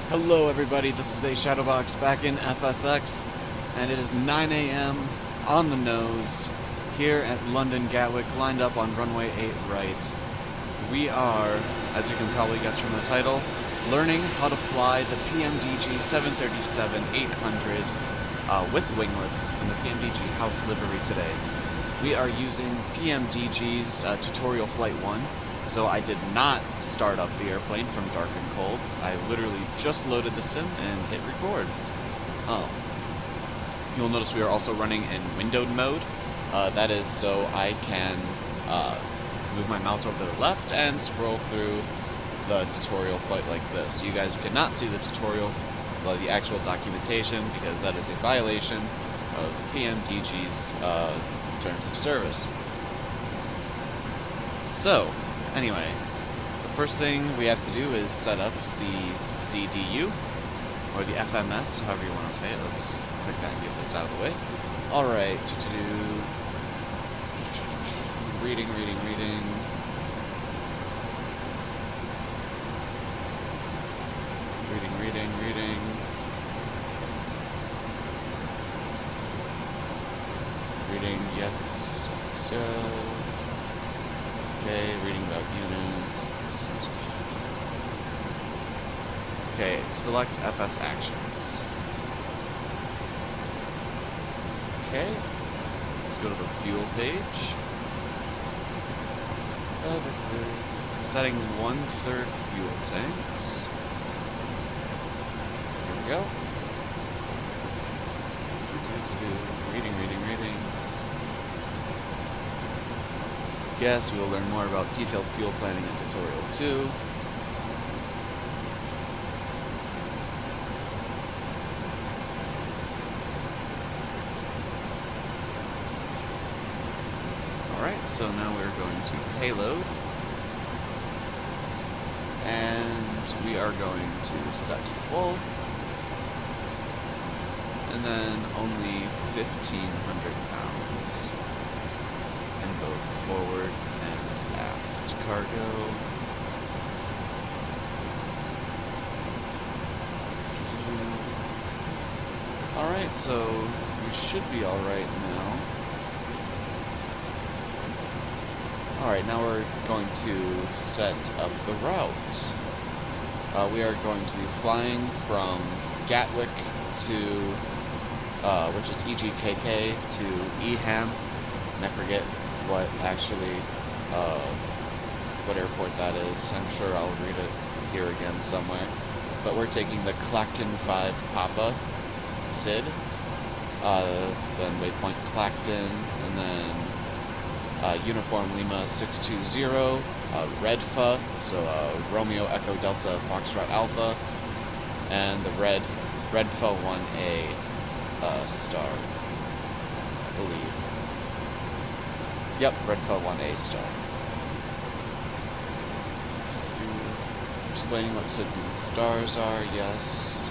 Hello everybody, this is a Shadowbox back in FSX, and it is 9 a.m. on the nose here at London Gatwick, lined up on runway 8 right. We are, as you can probably guess from the title, learning how to fly the PMDG 737-800 with winglets in the PMDG house livery today. We are using PMDG's tutorial flight 1. So I did not start up the airplane from dark and cold. I literally just loaded the sim and hit record. You'll notice we are also running in windowed mode. That is so I can move my mouse over to the left and scroll through the tutorial flight like this. You guys cannot see the tutorial, the actual documentation, because that is a violation of PMDG's terms of service. So, anyway, the first thing we have to do is set up the CDU, or the FMS, however you want to say it. Let's click that and get this out of the way. Alright, reading. Reading, yes. Okay, reading about units. Okay, select FS actions. Okay, let's go to the fuel page. Setting 1/3 fuel tanks. Here we go. Reading. Yes, we will learn more about detailed fuel planning in tutorial 2. Alright, so now we're going to payload. And we are going to set full. And then only 1,500 pounds. In both forward and aft cargo. Alright, so we should be alright now. Alright, now we're going to set up the route. We are going to be flying from Gatwick to, which is EGKK, to EHAM, and I forget what actually, what airport that is. I'm sure I'll read it here again somewhere. But we're taking the Clacton 5 Papa SID, then waypoint Clacton, and then Uniform Lima 620, Redfa, so Romeo Echo Delta Foxtrot Alpha, and the Redfa 1A star, I believe. Yep, Redfa 1A star. Explaining what SIDs and stars are, yes.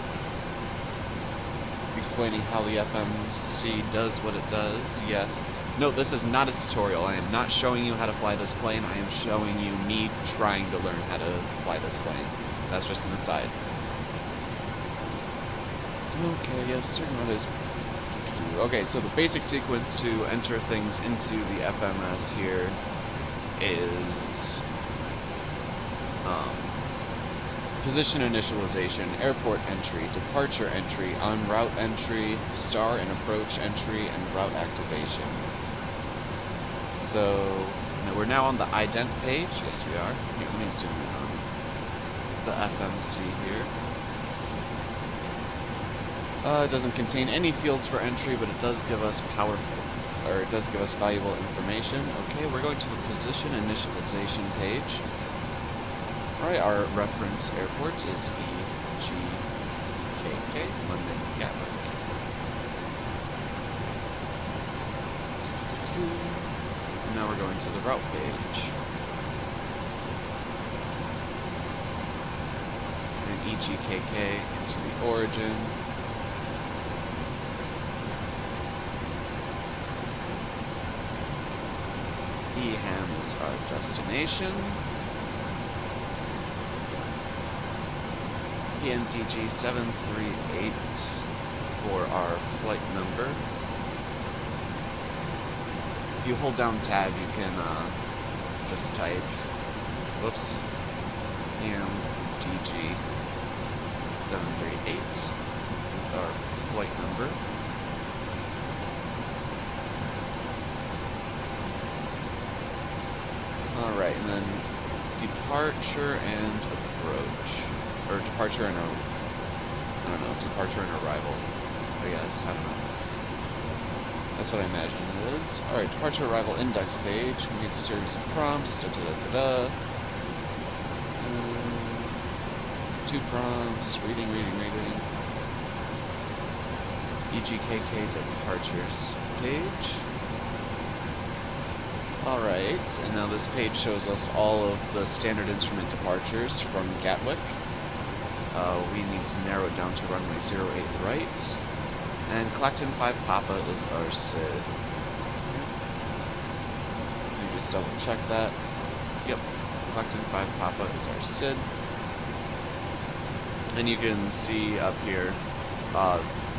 Explaining how the FMC does what it does, yes. No, this is not a tutorial. I am not showing you how to fly this plane. I am showing you me trying to learn how to fly this plane. That's just an aside. Okay, yes, certain what is... Okay, so the basic sequence to enter things into the FMS here is position initialization, airport entry, departure entry, en route entry, star and approach entry, and route activation. So we're now on the ident page. Yes, we are. Here, let me zoom in on the FMC here. It doesn't contain any fields for entry, but it does give us valuable information. Okay, we're going to the position initialization page. Alright, our reference airport is EGKK, London Gatwick. And now we're going to the route page. And EGKK into the origin. EHAM is our destination. PMDG 738 for our flight number. If you hold down tab, you can just type, whoops, PMDG 738 is our flight number. Alright, and then departure and approach. Or departure and departure and arrival. I guess, I don't know. That's what I imagine it is. Alright, departure arrival index page contains a series of prompts. Two prompts, reading. EGKK departures page. Alright, and now this page shows us all of the standard instrument departures from Gatwick. We need to narrow it down to runway 08 right. And Clacton 5 Papa is our SID. Let me just double check that. Yep, Clacton 5 Papa is our SID. And you can see up here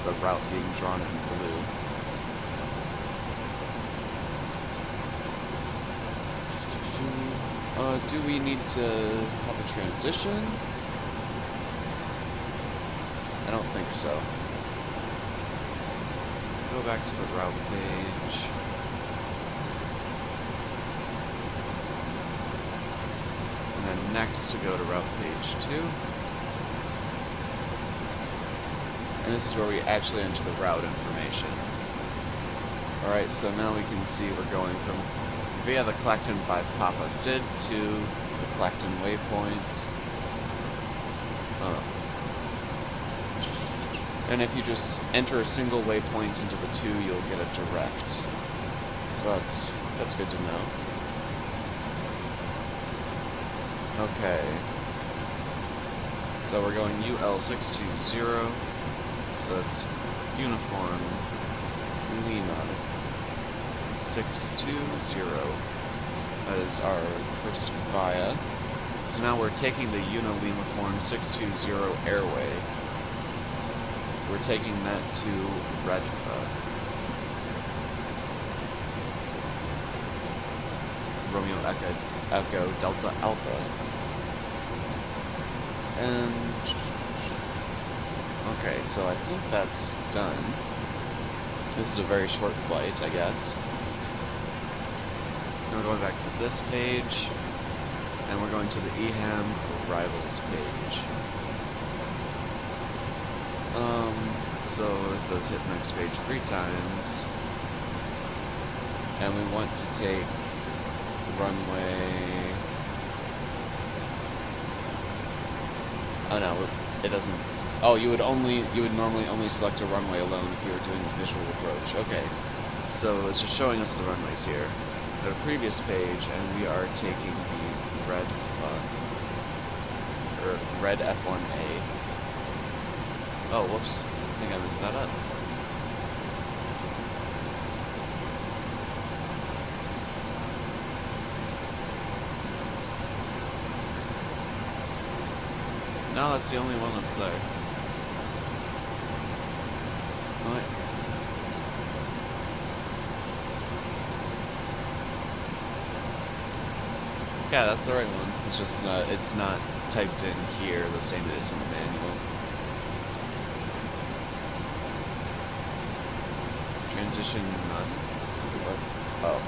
the route being drawn in blue. Do we need to have a transition? I don't think so. Go back to the route page. And then next to go to route page 2. And this is where we actually enter the route information. Alright, so now we can see we're going from via the Clacton 5 Papa SID to the Clacton waypoint. And if you just enter a single waypoint into the 2, you'll get a direct. So that's good to know. Okay. So we're going UL620. So that's Uniform Lima 620. That is our first via. So now we're taking the Uniform 620 airway. We're taking that to Redfa. Romeo Echo Delta Alpha. And okay, so I think that's done. This is a very short flight, I guess. So we're going back to this page, and we're going to the EHAM arrivals page. So it says hit next page 3 times, and we want to take runway. Oh no, it doesn't. Oh, you would normally only select a runway alone if you were doing a visual approach. Okay, so it's just showing us the runways here. At a previous page, and we are taking the red F1A. Oh, whoops. I think I messed that up. No, that's the only one that's there. What? Yeah, that's the right one. It's just it's not typed in here the same as it is in the manual. Transition none? What? Oh.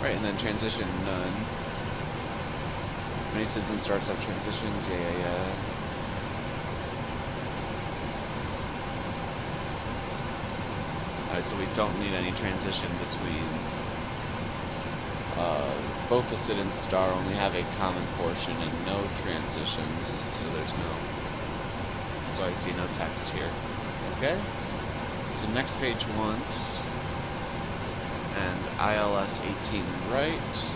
Right, and then transition none. Many systems starts up transitions, yeah. Alright, so we don't need any transition between both the SID and star only have a common portion and no transitions, so there's no, so I see no text here. Okay, so next page once, and ILS 18 right.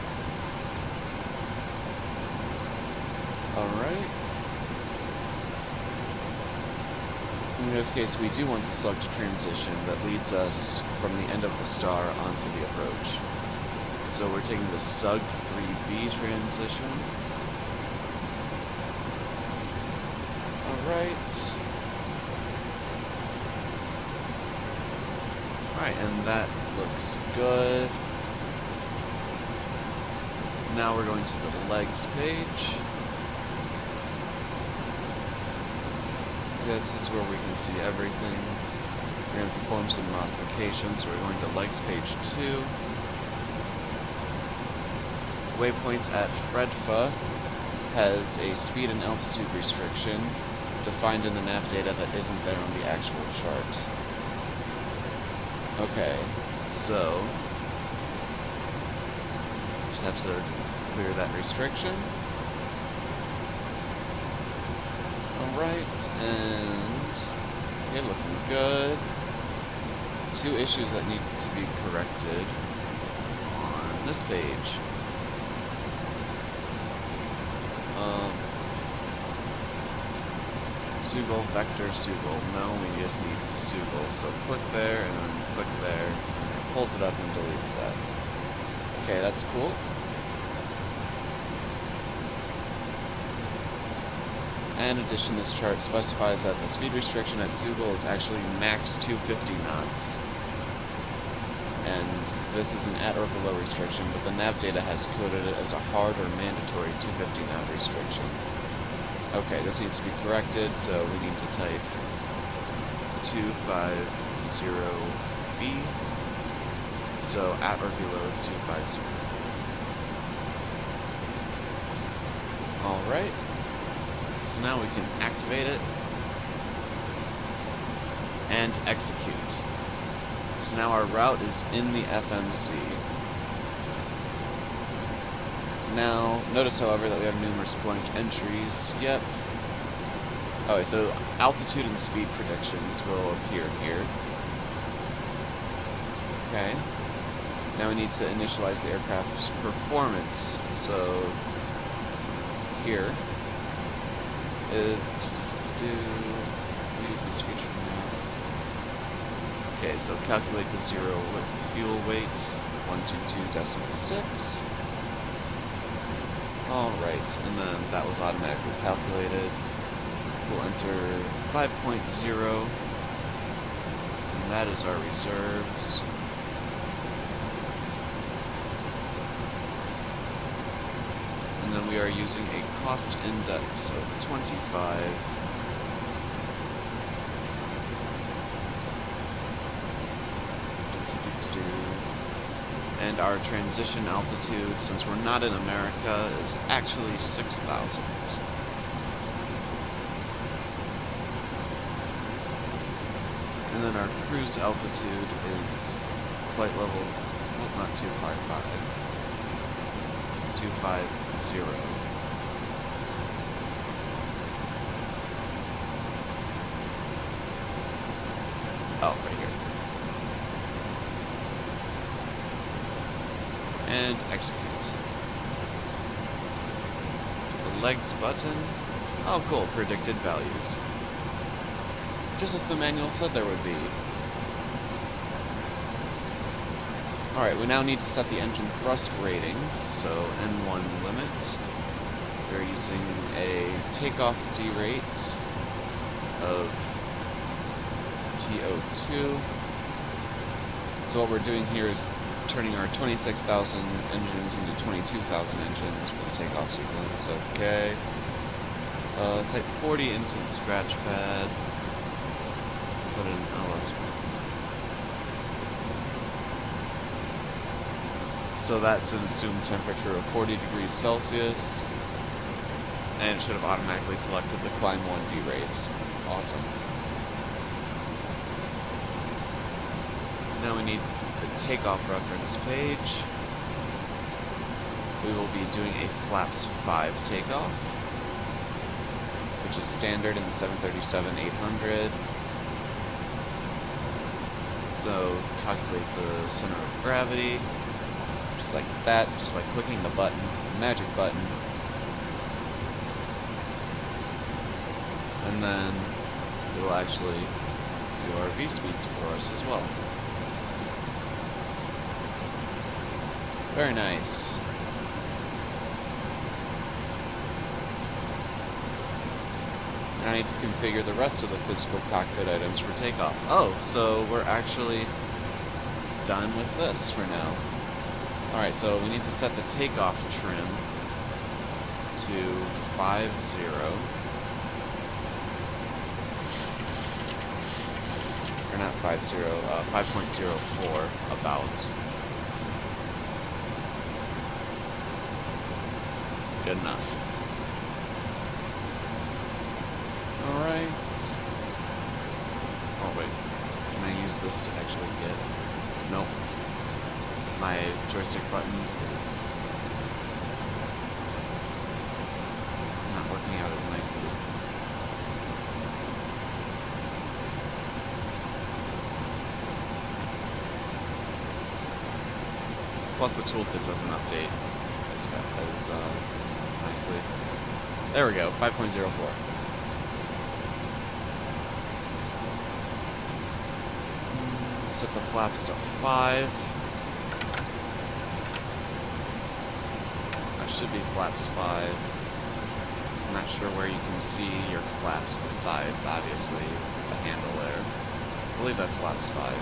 Alright. In this case, we do want to select a transition that leads us from the end of the star onto the approach. So we're taking the SUG 3B transition. Alright. Alright, and that looks good. Now we're going to the legs page. This is where we can see everything. We're going to perform some modifications. So we're going to legs page 2. Waypoints at Fredfa has a speed and altitude restriction defined in the nav data that isn't there on the actual chart. Okay, so just have to clear that restriction. Alright, and okay, looking good. 2 issues that need to be corrected on this page. Sugal, vector, Sugal. No, we just need Sugal. So click there, and then click there, and it pulls it up and deletes that. Okay, that's cool. And in addition, this chart specifies that the speed restriction at Sugal is actually max 250 knots. And this is an at or below restriction, but the nav data has coded it as a hard or mandatory 250 knot restriction. Okay, this needs to be corrected, so we need to type 250B, so at or below 250. Alright, so now we can activate it and execute. So now our route is in the FMC. Now, notice, however, that we have numerous blank entries. Yep. Okay, so altitude and speed predictions will appear here. Okay. Now we need to initialize the aircraft's performance. So, here. We use this feature now. Okay, so calculate the zero fuel weight, 122.6. Alright, and then that was automatically calculated. We'll enter 5.0, and that is our reserves. And then we are using a cost index of 25. And our transition altitude, since we're not in America, is actually 6,000. And then our cruise altitude is flight level, well, not 255, 250. Oh, right here. And execute. It's the legs button. Oh, cool. Predicted values. Just as the manual said there would be. Alright, we now need to set the engine thrust rating. So, N1 limit. We're using a takeoff D-rate of TO2. So what we're doing here is turning our 26,000 engines into 22,000 engines for the takeoff sequence. Okay. Type 40 into the scratch pad. Put in LS. So that's an assumed temperature of 40 degrees Celsius. And it should have automatically selected the climb 1D rates. Awesome. Now we need the takeoff reference page. We will be doing a flaps 5 takeoff, which is standard in the 737-800. So calculate the center of gravity, just like that, just by clicking the button, the magic button. And then it will actually do our V-speeds for us as well. Very nice. And I need to configure the rest of the physical cockpit items for takeoff. Oh, so we're actually done with this for now. Alright, so we need to set the takeoff trim to 50. Or not 50, 5.04 about. Good enough. Alright. Oh wait, can I use this to actually get... Nope. My joystick button is not working out as nicely. Plus the tooltip doesn't update as nicely. There we go, 5.04. Set the flaps to 5. That should be flaps 5. I'm not sure where you can see your flaps besides, obviously, the handle there. I believe that's flaps 5.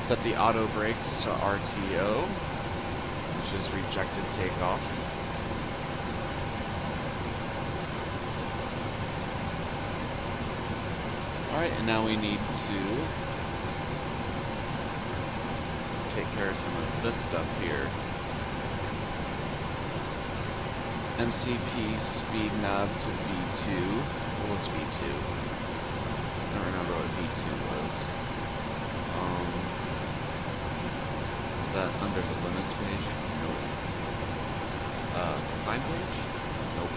Set the auto brakes to RTO, which is rejected takeoff. Alright, and now we need to take care of some of this stuff here. MCP speed knob to V2. What was V2? I don't remember what V2 was. Is that under the limits page? Nope. Define page? Nope.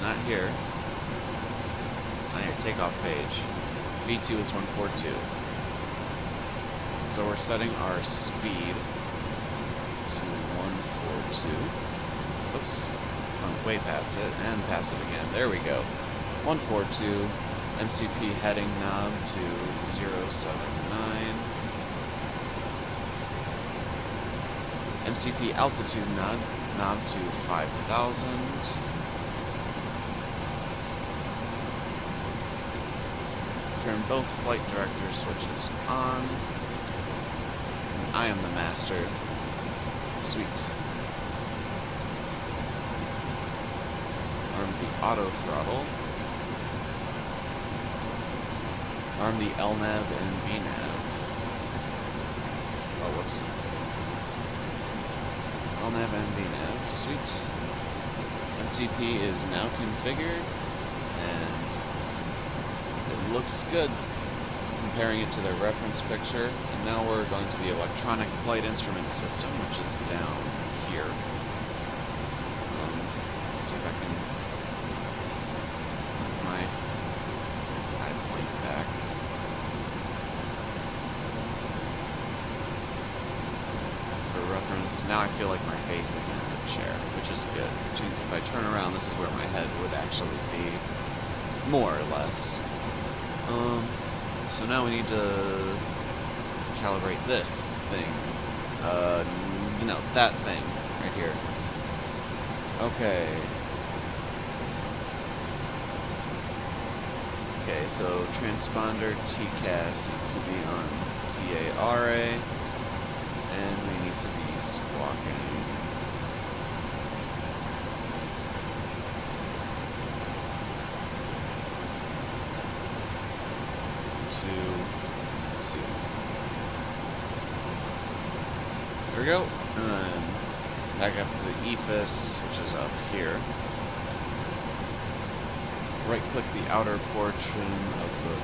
Not here. It's not your takeoff page. V2 is 142. So we're setting our speed to 142. Oops. Went way past it, and past it again. There we go. 142. MCP heading knob to 079. MCP altitude knob to 5000. Turn both flight director switches on. And I am the master. Sweet. Arm the auto throttle. Arm the LNAV and VNAV. Oh, whoops. LNAV and VNAV. Sweet. MCP is now configured, and it looks good. Comparing it to the reference picture, and now we're going to the electronic flight instrument system, which is down here. Let's see if I can move my high point back. For reference, now I feel like my face is in the chair, which is good. Which means if I turn around, this is where my head would actually be, more or less. So now we need to calibrate this thing. No, that thing right here. Okay. Okay, so transponder TCAS needs to be on TARA, and we need to be squawking. There we go, and then back up to the EFIS, which is up here. Right-click the outer portion of the...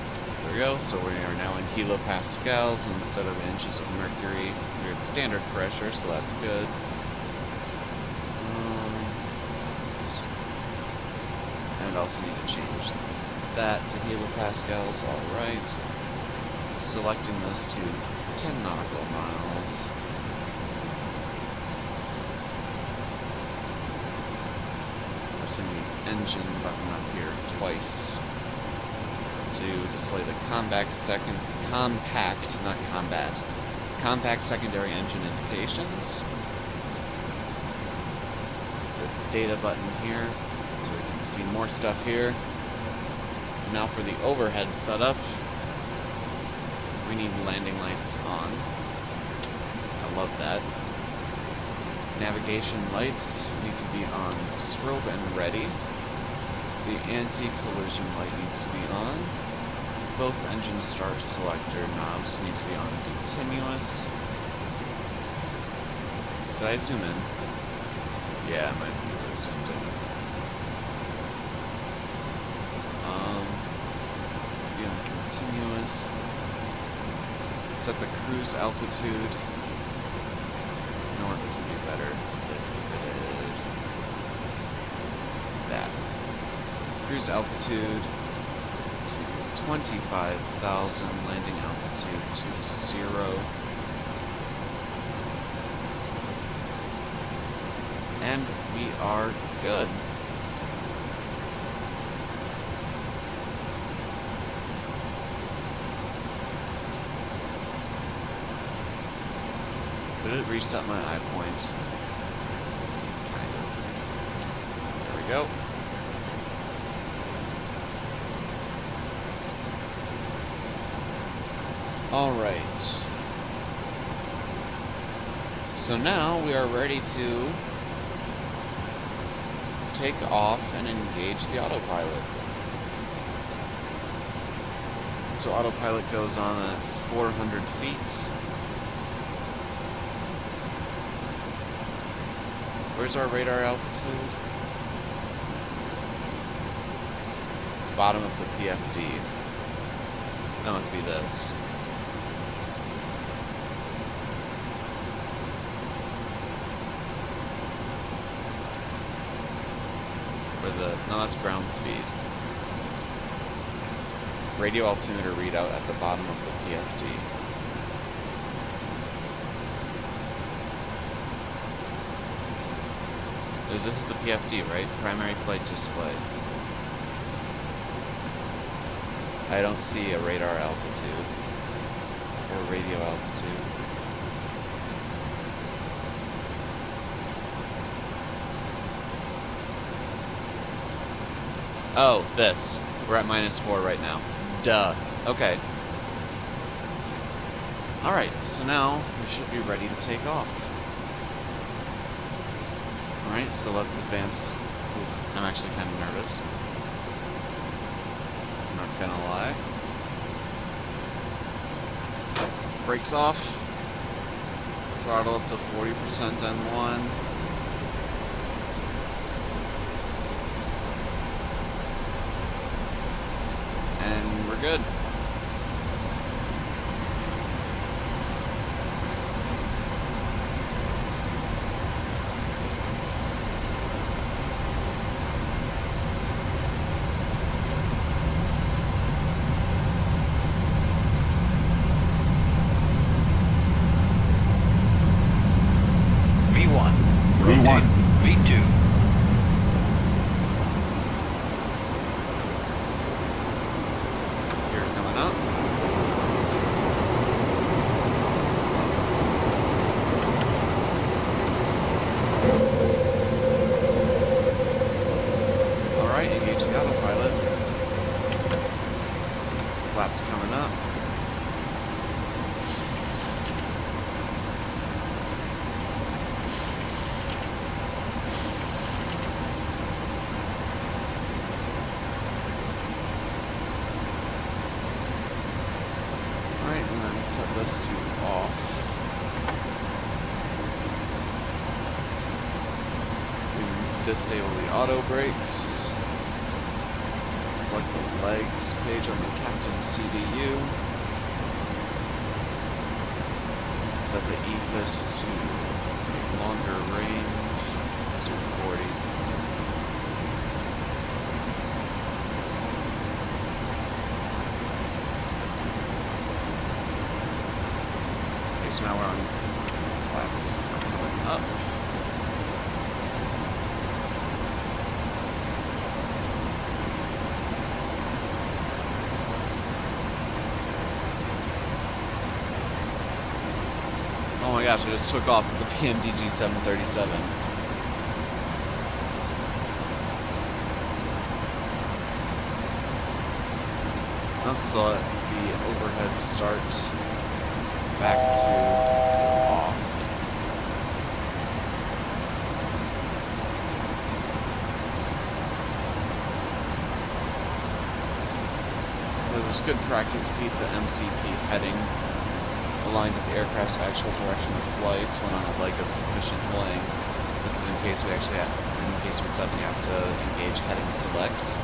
There we go, so we are now in kilopascals instead of inches of mercury. We're at standard pressure, so that's good. And also need to change that to kilopascals, alright. Selecting this to 10 nautical miles. engine button up here twice to display the compact, not combat, compact secondary engine indications. The data button here, so we can see more stuff here. And now for the overhead setup, we need landing lights on. I love that. Navigation lights need to be on strobe and ready. The anti-collision light needs to be on. Both engine start selector knobs need to be on continuous. Did I zoom in? Yeah, I might be zoomed in. Be on continuous. Set the cruise altitude. You know what, this would be better if it is that. Cruise altitude to 25,000, landing altitude to 0. And we are good. Did it reset my eye point? Kind of. There we go. Alright. So now we are ready to take off and engage the autopilot. So autopilot goes on at 400 feet. Where's our radar altitude? Bottom of the PFD. That must be this. No, that's ground speed. Radio altimeter readout at the bottom of the PFD. This is the PFD, right? Primary flight display. I don't see a radar altitude or radio altitude. Oh, this. We're at -4 right now. Duh. Okay. Alright, so now we should be ready to take off. Alright, so let's advance. Ooh, I'm actually kind of nervous. I'm not gonna lie. Brakes off. Throttle up to 40% N1. And we're good. V1, V2. Here coming up. Alright, engage the autopilot. Flaps coming up. This to off. We disable the auto brakes. Select the legs page on the captain CDU. Set the EFIS to longer range. Let's do 40. So now we're on flaps going up. gosh, I just took off the PMDG 737. So let the overhead start back to off. So there's good practice to keep the MCP heading aligned with the aircraft's actual direction of flight when on a leg of sufficient wing. This is in case we actually have, in case we suddenly have to engage heading select.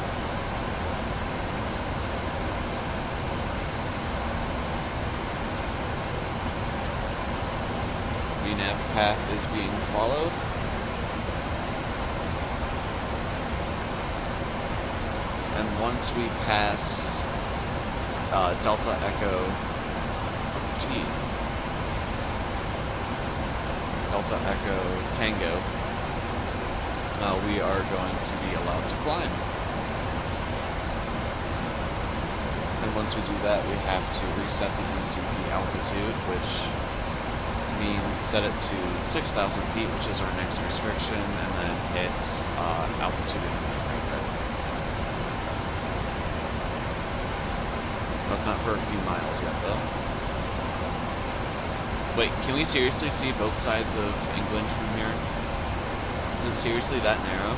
Nav path is being followed. And once we pass Delta Echo, what's T? Delta Echo Tango, we are going to be allowed to climb. And once we do that, we have to reset the MCP altitude, which means set it to 6,000 feet, which is our next restriction, and then hit altitude increment right there. That's not for a few miles yet, though. Wait, can we seriously see both sides of England from here? Is it seriously that narrow?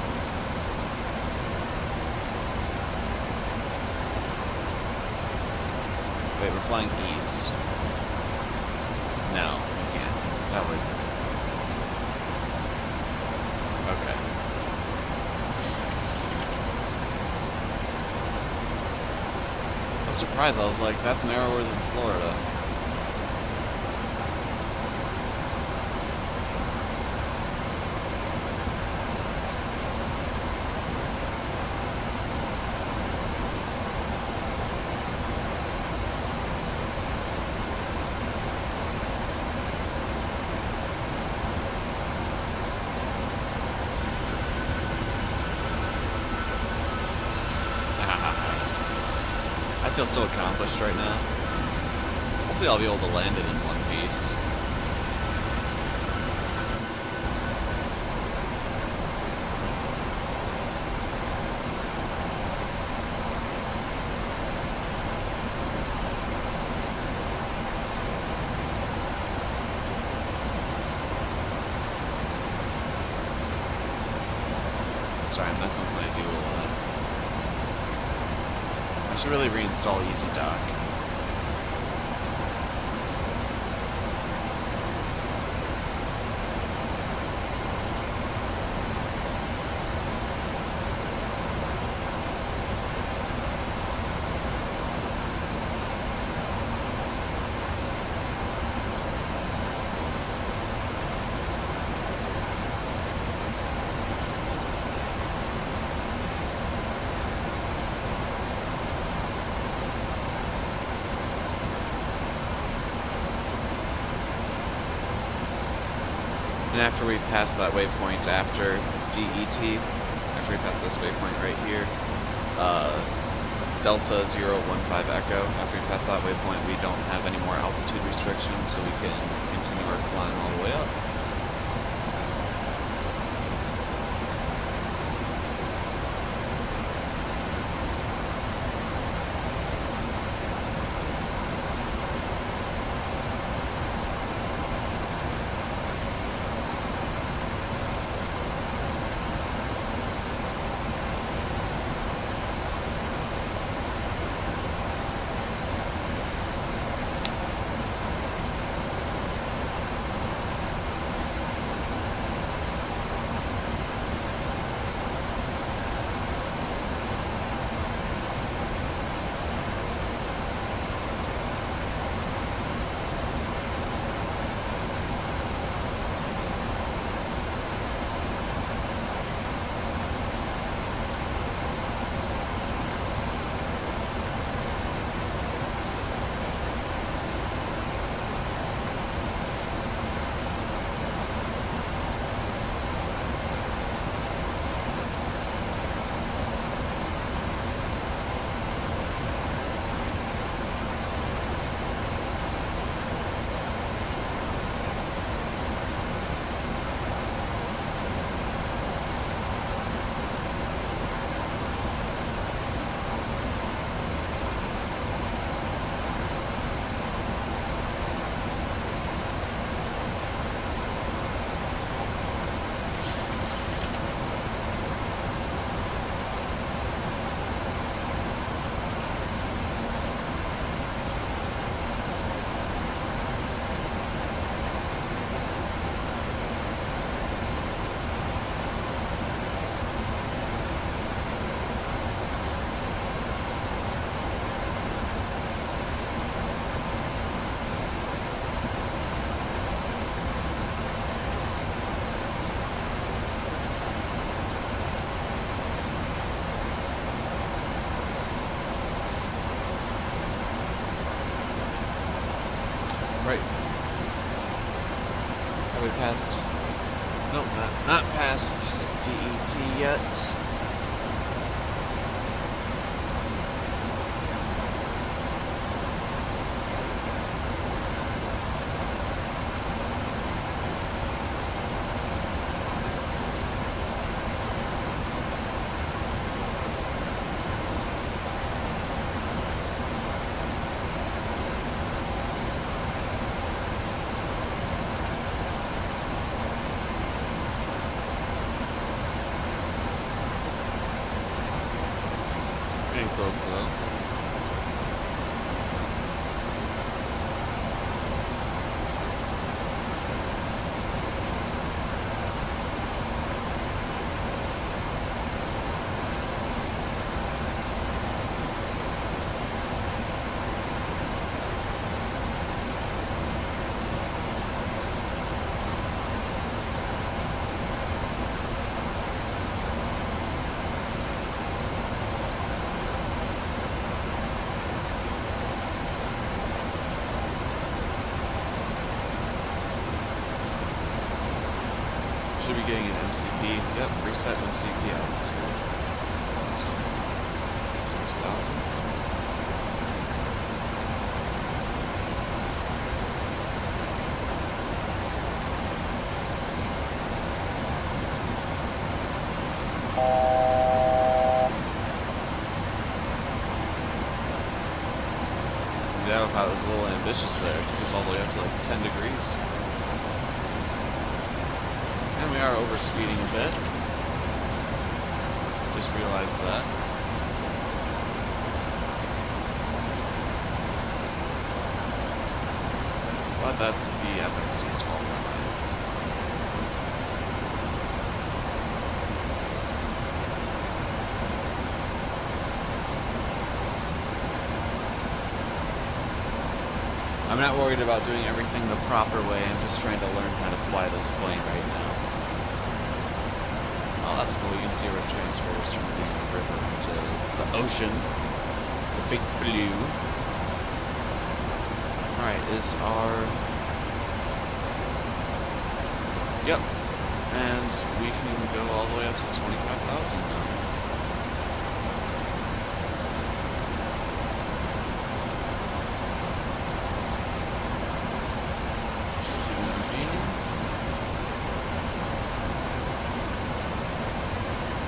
Wait, we're flying east. No. That would... Okay. I was surprised. I was like, that's narrower than Florida. I feel so accomplished right now. Hopefully I'll be able to land it in one piece. Sorry, I'm messing with my view a lot. I should really reinstall EasyDock. And after we pass that waypoint after DET, after we pass this waypoint right here, Delta 015 Echo, after we pass that waypoint, we don't have any more altitude restrictions, so we can continue our climb all the way up. past... Nope, not past DET yet. Pretty close though. Should be getting an MCP. Yep, reset MCP out to 6,000. Yeah, I thought it was a little ambitious there. It took us all the way up to like 10 degrees. And we are overspeeding a bit. Just realized that. But that's the FMC's fault. I'm not worried about doing everything the proper way. I'm just trying to learn how to fly this plane right now. Oh, that's cool. You can see where it transfers from the river to the ocean. The big blue. Alright, is our... Yep. And we can go all the way up to 25,000 now.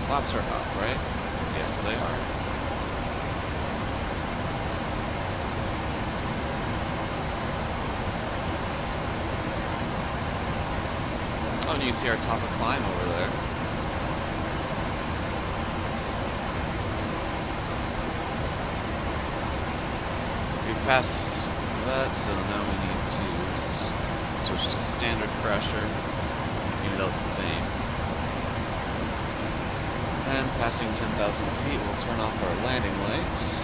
Flaps are up, right? Yes, they are. Oh, and you can see our top of climb over there. We passed that, so now we need to switch to standard pressure, even though it's the same. And passing 10,000 feet, we'll turn off our landing lights.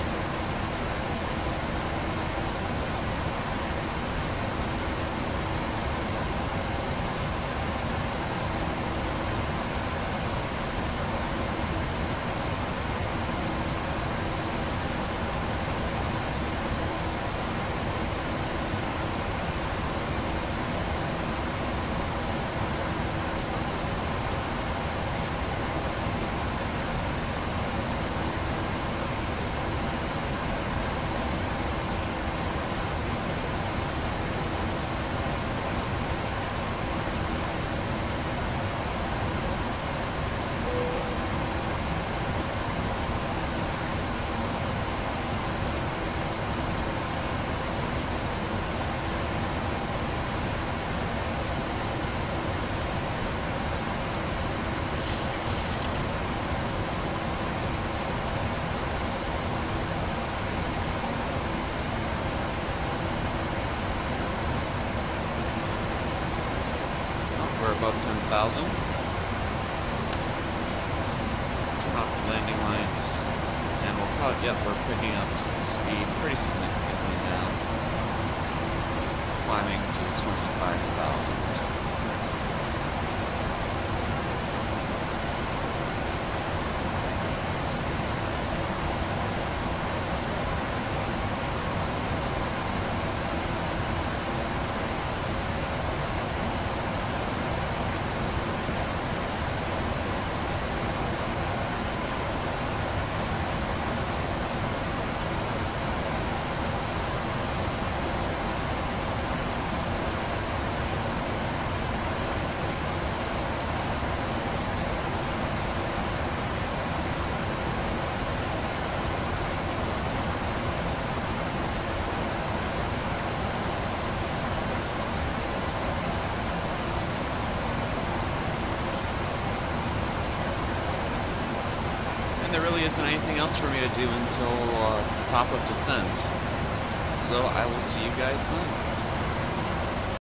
We're above 10,000. Turn off the landing lights. And we'll probably, yep, we're picking up speed pretty significantly now. Climbing to 25,000. really isn't anything else for me to do until top of descent. So I will see you guys then.